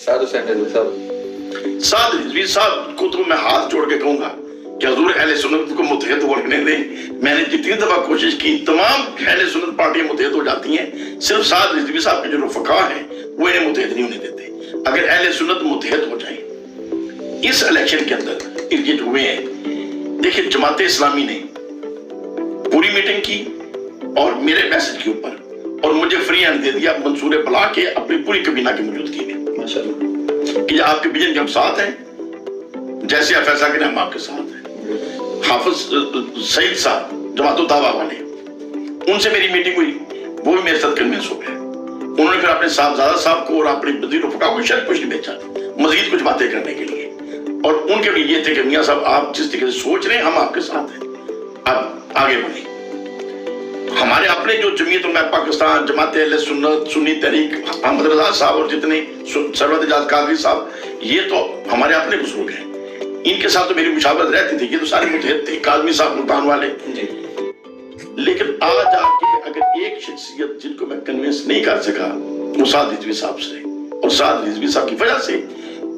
سعد حسین رضوی صاحب، سعد رضوی صاحب کو تو میں ہاتھ جوڑ کے کہوں گا کہ حضور اہل سنت کو متحد ہونے دیں. میں نے جتنی دفعہ کوشش کی تمام اہل سنت پارٹیاں متحد ہو جاتی ہیں, صرف سعد رضوی صاحب کے جو رفقا ہیں وہ انہیں متحد نہیں ہونے دیتے. اگر اہل سنت متحد ہو جائیں اس الیکشن کے اندر یہ جو ہوئے ہیں, دیکھیں جماعت اسلامی نے پوری میٹنگ کی اور میرے میسج کے اوپر اور مجھے فری ہینڈ دے دیا منصور بلا کے اپنی پوری کابینہ کی موجودگی میں ماشاءاللہ کہ آپ کے ویژن کے ہم ساتھ ہیں, جیسے آپ فیصلہ کریں ہم آپ کے ساتھ ہیں. حافظ سعید صاحب جماعت الدعوہ والے, ان سے میری میٹنگ ہوئی, وہ بھی میرے ساتھ کنوینس ہو گئے. انہوں نے پھر اپنے صاحبزادہ صاحب کو اور اپنے وزیر وفقا کو شاید کچھ نہیں بیچا مزید کچھ باتیں کرنے کے لیے, اور ان کے بھی یہ تھے کہ میاں صاحب آپ جس طریقے سے سوچ رہے ہیں ہم آپ کے ساتھ ہیں, آپ آگے بڑھیں. ہمارے اپنے جو جمعیت علماء پاکستان, جماعت اہل سنت, سنی تحریک, احمد رضا صاحب اور جتنے سرورت اجاز قادری صاحب, یہ تو ہمارے اپنے بزرگ ہیں, ان کے ساتھ تو میری مشاورت رہتی تھی, یہ تو سارے متحد تھے, کاظمی صاحب ملتان والے. لیکن آج آ کے اگر ایک شخصیت جن کو میں کنوینس نہیں کر سکا وہ سعد رضوی صاحب سے, اور سعد رضوی صاحب کی وجہ سے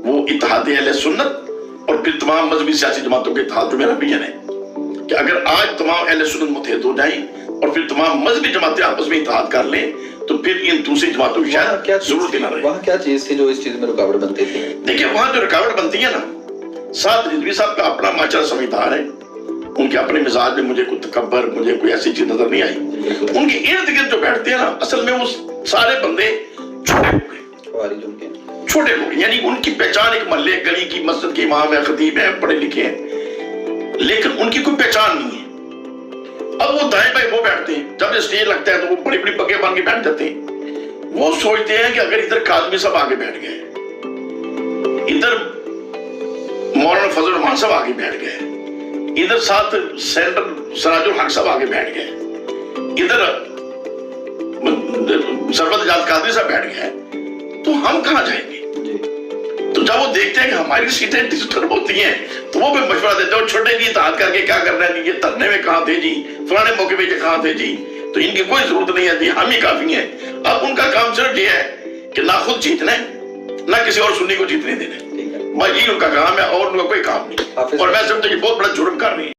وہ اتحاد اہل سنت اور پھر تمام مذہبی سیاسی جماعتوں کے اتحاد, جو میرا ویژن ہے کہ اگر آج تمام اہل سنت متحد ہو جائیں اور پھر تمام مذہبی جماعتیں آپس میں اتحاد کر لیں تو پھر ان دوسری جماعتوں کی شاید ضرورت ہی نہ رہے. وہاں کیا چیز تھی جو اس چیز میں رکاوٹ بنتی تھی؟ دیکھیں وہاں جو رکاوٹ بنتی ہے نا, سعد رضوی صاحب کا اپنا ماچر سمجھدار ہے, ان کے اپنے مزاج میں مجھے کوئی تکبر, مجھے کوئی ایسی چیز نظر نہیں آئی. ان کے ارد گرد جو بیٹھتے ہیں نا, اصل میں وہ سارے بندے چھوٹے ہو گئے, چھوٹے ہو گئے, یعنی ان کی پہچان ایک محلے گلی کی مسجد کے امام ہے, خطیب ہے, پڑھے لکھے ہیں, لیکن ان کی کوئی پہچان نہیں ہے. اب وہ دائیں بائیں وہ بیٹھتے ہیں, جب اسٹیج لگتا ہے تو وہ بڑی بڑی پگے باندھ کے بیٹھ جاتے ہیں. وہ سوچتے ہیں کہ اگر ادھر کاظمی صاحب آگے بیٹھ گئے, ادھر مولانا فضل الرحمان صاحب آگے بیٹھ گئے, ادھر ساتھ سینٹر سراج الحق صاحب آگے بیٹھ گئے, ادھر سرورت اجاز قادری صاحب بیٹھ گئے, تو ہم کہاں جائیں گے؟ تو جب وہ دیکھتے ہیں کہ ہماری سیٹیں ڈسٹرب ہوتی ہیں تو وہ بھی مشورہ دیتے ہیں, اور چھوٹے جی اتحاد کر کے کیا کرنا ہے, یہ ترنے میں کہاں تھے جی, فلانے موقع پہ یہ کہاں تھے جی, تو ان کی کوئی ضرورت نہیں ہے جی, ہم ہی کافی ہیں. اب ان کا کام صرف یہ ہے کہ نہ خود جیتنا ہے نہ کسی اور سنی کو جیتنے دینا ہے, بس یہی ان کا کام ہے, اور ان کا کوئی کام نہیں. اور میں سمجھتا کہ بہت بڑا جرم کر رہی ہیں.